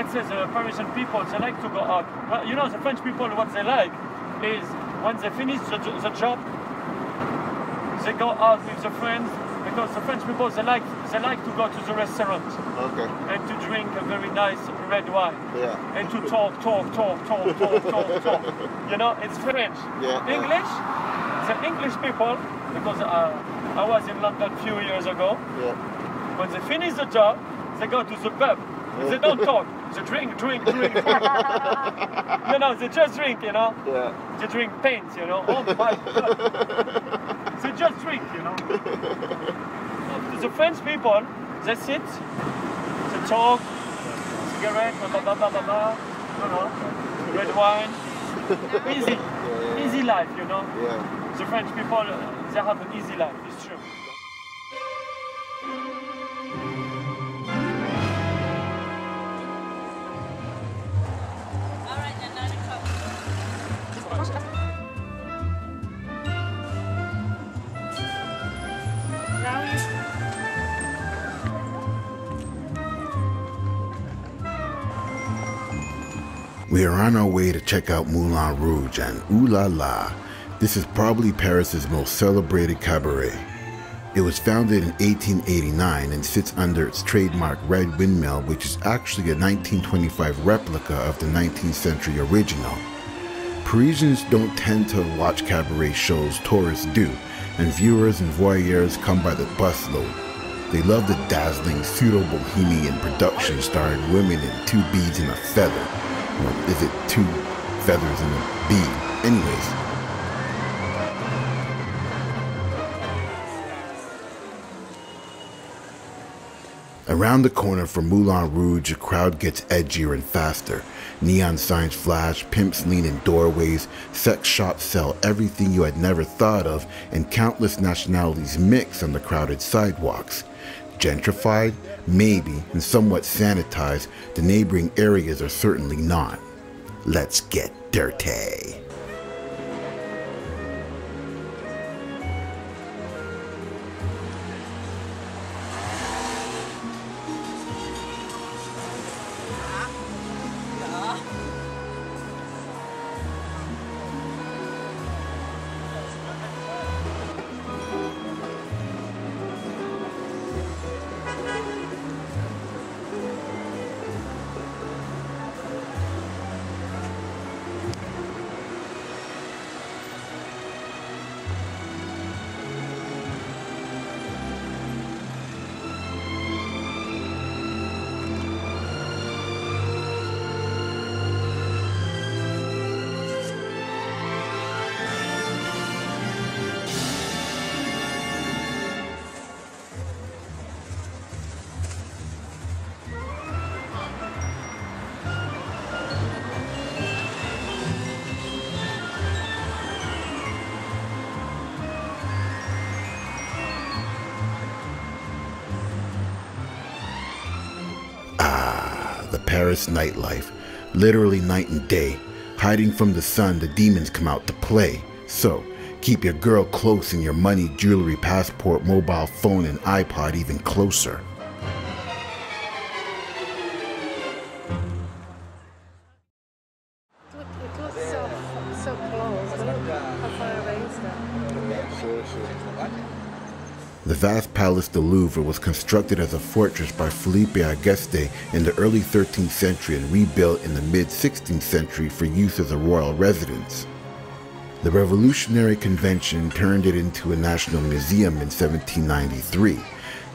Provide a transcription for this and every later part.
let's say the Parisian people, they like to go out. But you know, the French people, what they like is when they finish the job, they go out with their friends, because the French people, they like to go to the restaurant. Okay. And to drink a very nice red wine. Yeah. And to talk. You know, it's French. Yeah. English, the English people, because I was in London a few years ago. Yeah. When they finish the job, they go to the pub. They don't talk. They drink. You know, they just drink, you know. Yeah. They drink paint, you know. Oh my God. They just drink, you know. The French people, they sit, they talk, cigarette, blah, blah, blah, blah, blah, you know, red wine. Easy life, you know. Yeah. The French people, they have an easy life, it's true. We are on our way to check out Moulin Rouge, and ooh la la, this is probably Paris's most celebrated cabaret. It was founded in 1889 and sits under its trademark red windmill, which is actually a 1925 replica of the 19th century original. Parisians don't tend to watch cabaret shows, tourists do, and viewers and voyeurs come by the busload. They love the dazzling, pseudo-bohemian production starring women in 2 beads and a feather. Or is it 2 feathers and a bead? Anyways. Around the corner from Moulin Rouge, the crowd gets edgier and faster. Neon signs flash, pimps lean in doorways, sex shops sell everything you had never thought of, and countless nationalities mix on the crowded sidewalks. Gentrified? Maybe, and somewhat sanitized, the neighboring areas are certainly not. Let's get dirty. The Paris nightlife, literally night and day. Hiding from the sun, the demons come out to play. So, keep your girl close and your money, jewelry, passport, mobile phone, and iPod even closer. It looks so close. How far away is that? The vast Palace du Louvre was constructed as a fortress by Philippe Auguste in the early 13th century and rebuilt in the mid-16th century for use as a royal residence. The Revolutionary Convention turned it into a national museum in 1793.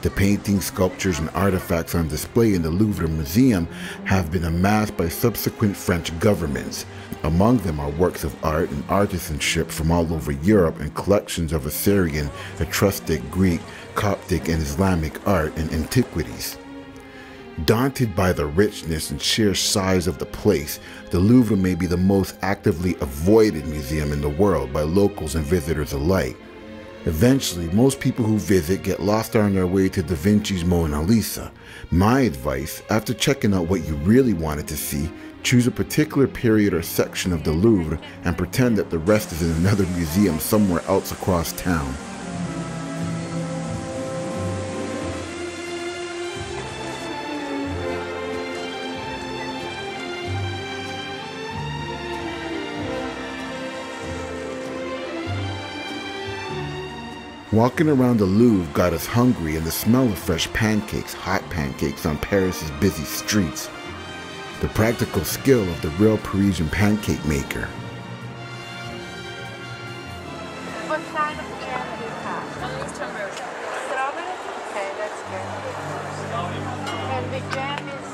The paintings, sculptures, and artifacts on display in the Louvre Museum have been amassed by subsequent French governments. Among them are works of art and artisanship from all over Europe and collections of Assyrian, Etruscan, Greek, Coptic, and Islamic art and antiquities. Daunted by the richness and sheer size of the place, the Louvre may be the most actively avoided museum in the world by locals and visitors alike. Eventually, most people who visit get lost on their way to Da Vinci's Mona Lisa. My advice, after checking out what you really wanted to see, choose a particular period or section of the Louvre and pretend that the rest is in another museum somewhere else across town. Walking around the Louvre got us hungry, and the smell of fresh pancakes, hot pancakes on Paris's busy streets. The practical skill of the real Parisian pancake maker. What kind of jam do you have? Strawberry? Okay, that's good. And the jam is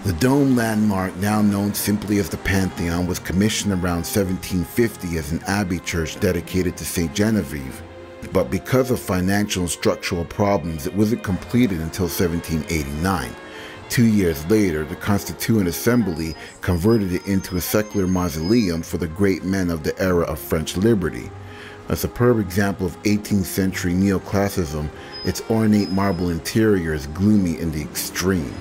The dome landmark, now known simply as the Pantheon, was commissioned around 1750 as an abbey church dedicated to St. Genevieve. But because of financial and structural problems, it wasn't completed until 1789. 2 years later, the Constituent Assembly converted it into a secular mausoleum for the great men of the era of French liberty. A superb example of 18th century neoclassicism, its ornate marble interior is gloomy in the extreme.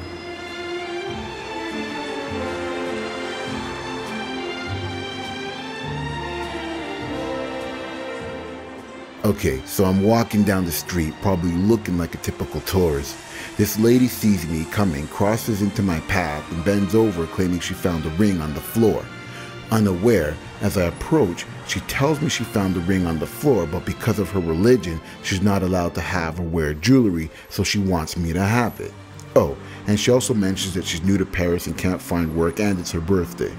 Okay, so I'm walking down the street, probably looking like a typical tourist. This lady sees me coming, crosses into my path, and bends over claiming she found a ring on the floor. Unaware, as I approach, she tells me she found the ring on the floor, but because of her religion, she's not allowed to have or wear jewelry, so she wants me to have it. Oh, and she also mentions that she's new to Paris and can't find work, and it's her birthday.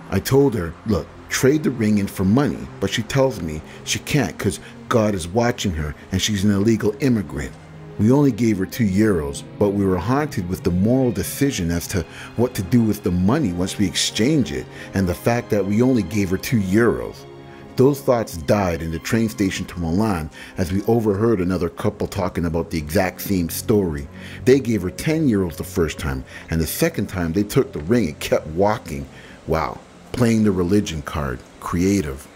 I told her, look, trade the ring in for money, but she tells me she can't because God is watching her and she's an illegal immigrant. We only gave her €2, but we were haunted with the moral decision as to what to do with the money once we exchange it, and the fact that we only gave her €2. Those thoughts died in the train station to Milan as we overheard another couple talking about the exact same story. They gave her €10 the first time, and the second time they took the ring and kept walking. Wow. Playing the religion card. Creative.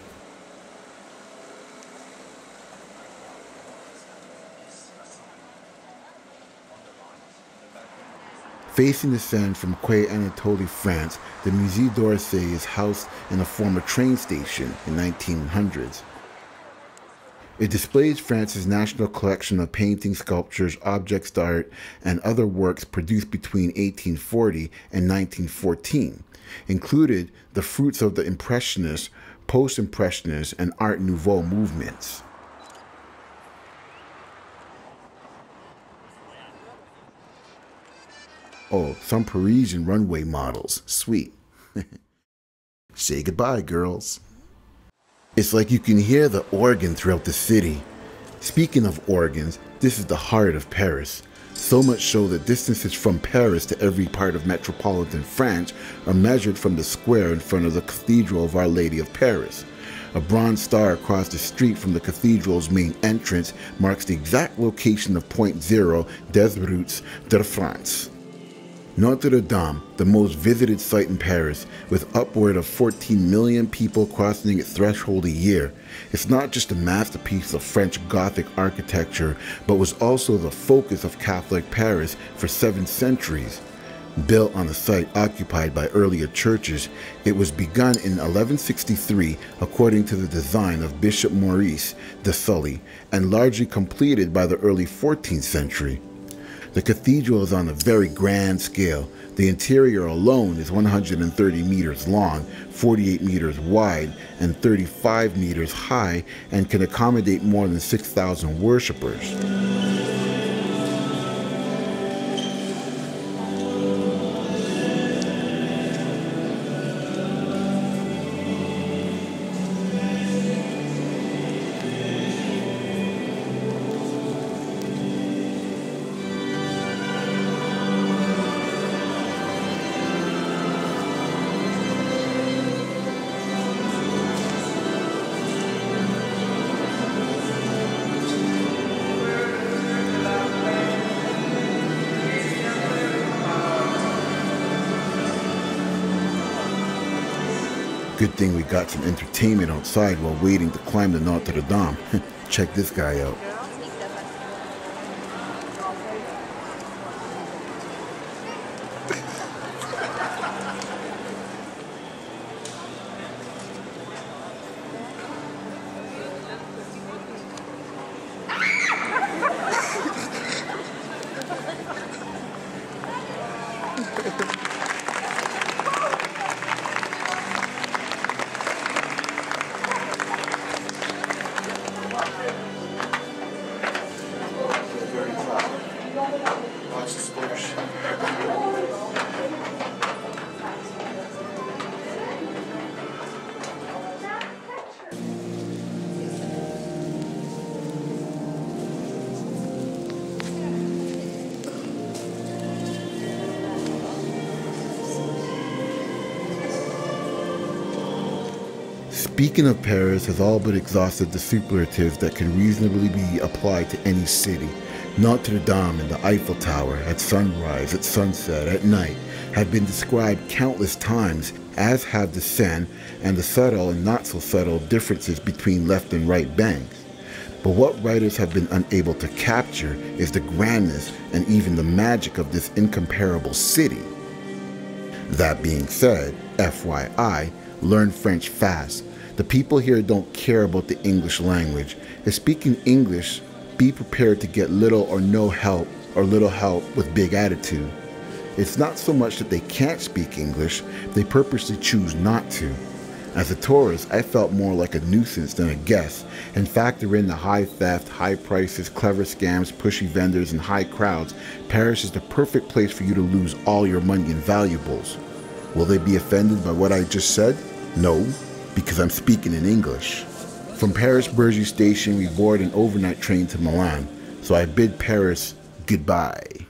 Facing the Seine from Quai Anatole, France, the Musée d'Orsay is housed in a former train station in 1900s. It displays France's national collection of paintings, sculptures, objects d'art, and other works produced between 1840 and 1914. Included the fruits of the Impressionist, Post-Impressionist, and Art Nouveau movements. Oh, some Parisian runway models. Sweet. Say goodbye, girls. It's like you can hear the organ throughout the city. Speaking of organs, this is the heart of Paris. So much so that distances from Paris to every part of metropolitan France are measured from the square in front of the Cathedral of Our Lady of Paris. A bronze star across the street from the cathedral's main entrance marks the exact location of Point Zero des Routes de France. Notre Dame, the most visited site in Paris, with upward of 14 million people crossing its threshold a year. It's not just a masterpiece of French Gothic architecture, but was also the focus of Catholic Paris for 7 centuries. Built on a site occupied by earlier churches, it was begun in 1163 according to the design of Bishop Maurice de Sully, and largely completed by the early 14th century. The cathedral is on a very grand scale. The interior alone is 130 meters long, 48 meters wide, and 35 meters high, and can accommodate more than 6,000 worshippers. Good thing we got some entertainment outside while waiting to climb the Notre Dame. Check this guy out. Speaking of Paris has all but exhausted the superlatives that can reasonably be applied to any city. Notre Dame and the Eiffel Tower, at sunrise, at sunset, at night, have been described countless times, as have the Seine and the subtle and not so subtle differences between left and right banks. But what writers have been unable to capture is the grandness and even the magic of this incomparable city. That being said, FYI, learn French fast. The people here don't care about the English language. If speaking English, be prepared to get little or no help, or little help with big attitude. It's not so much that they can't speak English, they purposely choose not to. As a tourist, I felt more like a nuisance than a guest, and factor in the high theft, high prices, clever scams, pushy vendors, and high crowds, Paris is the perfect place for you to lose all your money and valuables. Will they be offended by what I just said? No, because I'm speaking in English. From Paris Bergy Station, we board an overnight train to Milan, so I bid Paris goodbye.